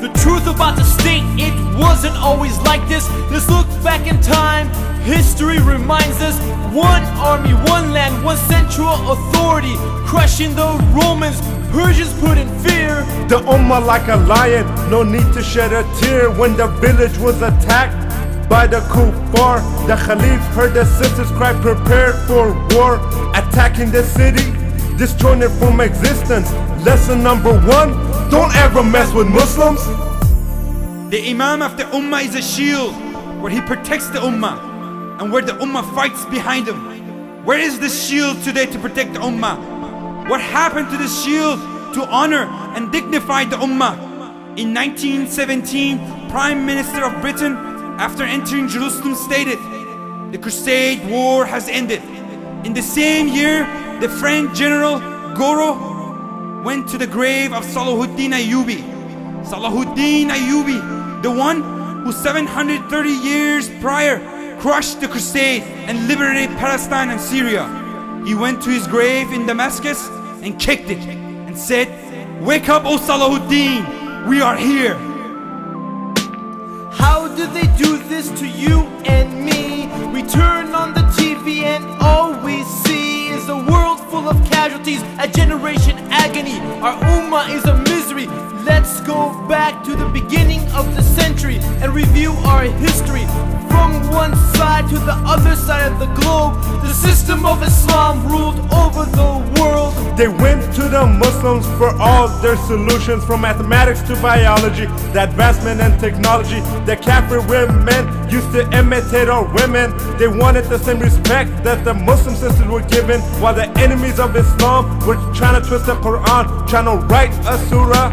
The truth about the state, it wasn't always like this. Let's look back in time. History reminds us, one army, one land, one central authority, crushing the Romans, Persians put in fear. The Ummah like a lion, no need to shed a tear. When the village was attacked by the kuffar, the Khalif heard the sisters cry, prepared for war. Attacking the city, destroying it from existence. Lesson number one, don't ever mess with Muslims. The Imam of the Ummah is a shield, where he protects the Ummah, and where the Ummah fights behind him. Where is this shield today to protect the Ummah? What happened to this shield to honor and dignify the Ummah? In 1917, Prime Minister of Britain, after entering Jerusalem, stated, "The Crusade War has ended." In the same year, the French General Goro went to the grave of Salahuddin Ayyubi. Salahuddin Ayyubi, the one who 730 years prior crushed the Crusade and liberated Palestine and Syria. He went to his grave in Damascus and kicked it and said, "Wake up, O Salahuddin, we are here." How do they do this to you and me? We turn on the TV and all we see is a world full of casualties, a generation agony. Our ummah is a misery. Let's go back to the beginning of the century and review our history. From one side to the other side of the globe, the system of Islam ruled over the world. They went to the Muslims for all their solutions, from mathematics to biology, the advancement in technology. The Kafir women used to imitate our women. They wanted the same respect that the Muslim sisters were given, while the enemies of Islam were trying to twist the Quran, trying to write a surah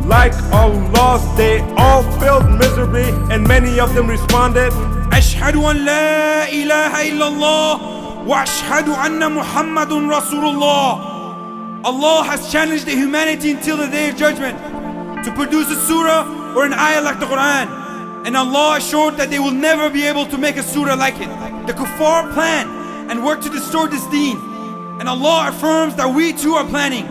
like Allah's. They all failed miserably, and many of them responded, أشهد أن لا إله إلا الله وأشهد أن محمد رسول الله. Allah has challenged the humanity until the day of judgment to produce a surah or an ayah like the Quran, and Allah assured that they will never be able to make a surah like it. The kuffar plan and work to destroy this deen, and Allah affirms that we too are planning.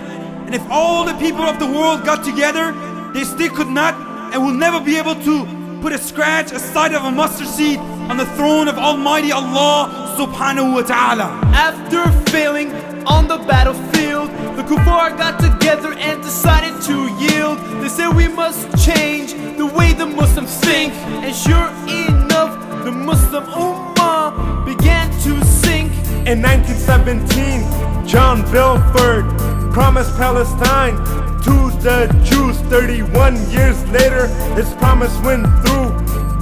And if all the people of the world got together, they still could not and will never be able to put a scratch, a size of a mustard seed on the throne of Almighty Allah subhanahu wa ta'ala. After failing on the battlefield, the kuffar got together and decided to yield. They said we must change the way the Muslims think, and sure enough, the Muslim ummah began to sink. In 1917, John Belford promised Palestine to the Jews. 31 years later, his promise went through.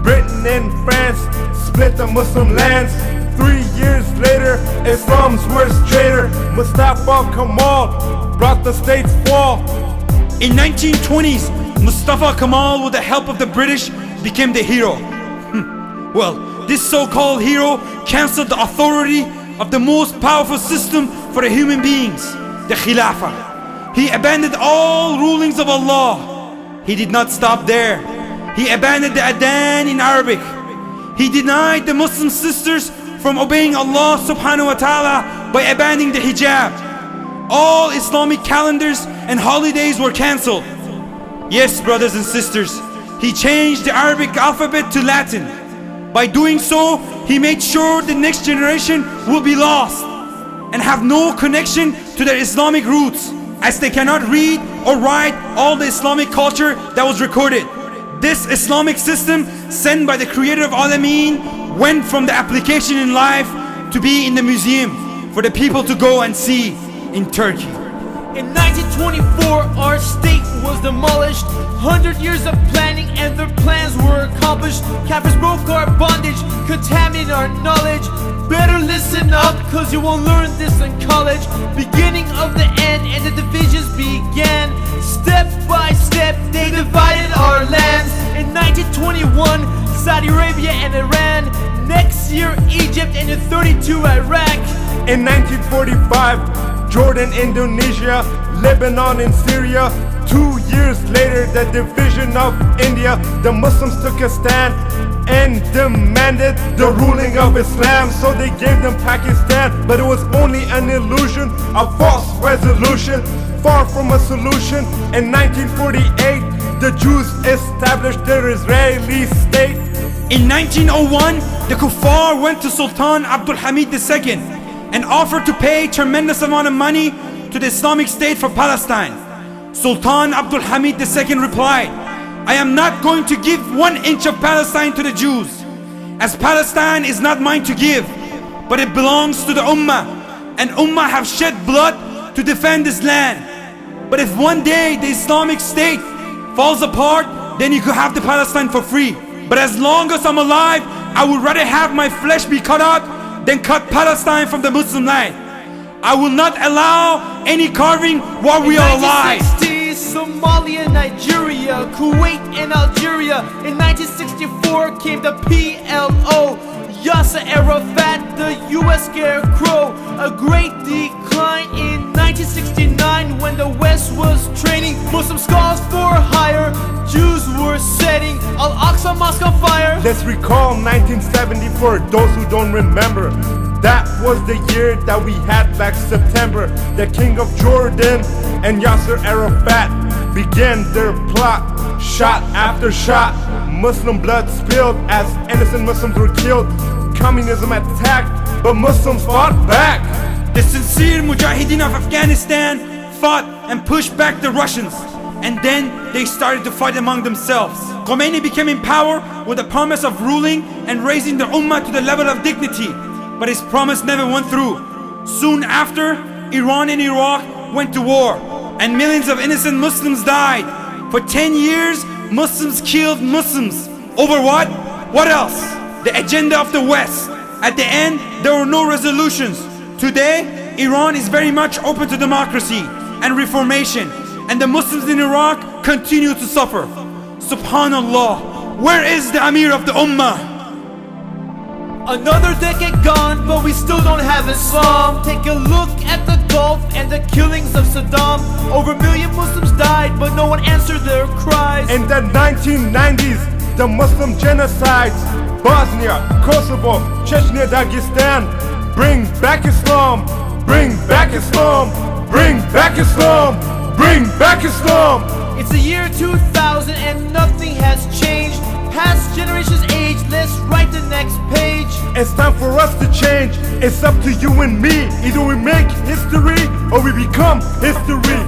Britain and France split the Muslim lands. 3 years later, Islam's worst traitor, Mustafa Kemal, brought the state's fall. In 1920s, Mustafa Kemal, with the help of the British, became the hero. Well, this so-called hero cancelled the authority of the most powerful system for the human beings, the Khilafah. He abandoned all rulings of Allah. He did not stop there. He abandoned the Adhan in Arabic. He denied the Muslim sisters from obeying Allah subhanahu wa ta'ala by abandoning the hijab. All Islamic calendars and holidays were cancelled. Yes, brothers and sisters, he changed the Arabic alphabet to Latin. By doing so, he made sure the next generation will be lost and have no connection to their Islamic roots, as they cannot read or write all the Islamic culture that was recorded. This Islamic system, sent by the creator of Alameen, went from the application in life to be in the museum for the people to go and see in Turkey. In 1924, our state was demolished. 100 years of planning and their plans were accomplished. Kafirs broke our bondage, contaminated our knowledge. Better listen up, cause you won't learn this in college. Beginning of the end and the divisions began. Step by step, they divided our lands. In 1921, Saudi Arabia and Iran. Next year, Egypt, and in 32, Iraq. In 1945, Jordan, Indonesia, Lebanon and Syria. 2 years later, the division of India. The Muslims took a stand and demanded the ruling of Islam, so they gave them Pakistan. But it was only an illusion, a false resolution, far from a solution. In 1948, the Jews established their Israeli state. In 1901, the Kuffar went to Sultan Abdul Hamid II and offered to pay tremendous amount of money to the Islamic State for Palestine. Sultan Abdul Hamid II replied, "I am not going to give 1 inch of Palestine to the Jews, as Palestine is not mine to give, but it belongs to the Ummah, and Ummah have shed blood to defend this land. But if one day the Islamic State falls apart, then you could have the Palestine for free. But as long as I'm alive, I would rather have my flesh be cut out than cut Palestine from the Muslim land. I will not allow any carving while we are alive." 1960s, Somalia, Nigeria, Kuwait, and Algeria. In 1964 came the PLO. Yasser Arafat, the US scarecrow. A great decline in 1969 when the West was training Muslim scholars for hire. Jews were setting Al-Aqsa Mosque on fire. Let's recall 1970 for those who don't remember. That was the year that we had Black September. The king of Jordan and Yasser Arafat began their plot. Shot after shot, Muslim blood spilled as innocent Muslims were killed. Communism attacked, but Muslims fought back. The sincere mujahideen of Afghanistan fought and pushed back the Russians, and then they started to fight among themselves. Khomeini became in power with the promise of ruling and raising the Ummah to the level of dignity, but his promise never went through. Soon after, Iran and Iraq went to war, and millions of innocent Muslims died. For 10 years, Muslims killed Muslims. Over what? What else? The agenda of the West. At the end, there were no resolutions. Today, Iran is very much open to democracy and reformation, and the Muslims in Iraq continue to suffer. Subhanallah, where is the Amir of the Ummah? Another decade gone, but we still don't have Islam. Take a look at the Gulf and the killings of Saddam. Over 1 million Muslims died, but no one answered their cries. In the 1990s, the Muslim genocides, Bosnia, Kosovo, Chechnya, Dagestan. Bring back Islam, bring back Islam, bring back Islam, bring back Islam. It's the year 2000 and nothing has changed. Past generations age, let's write the next page. It's time for us to change. It's up to you and me. Either we make history or we become history.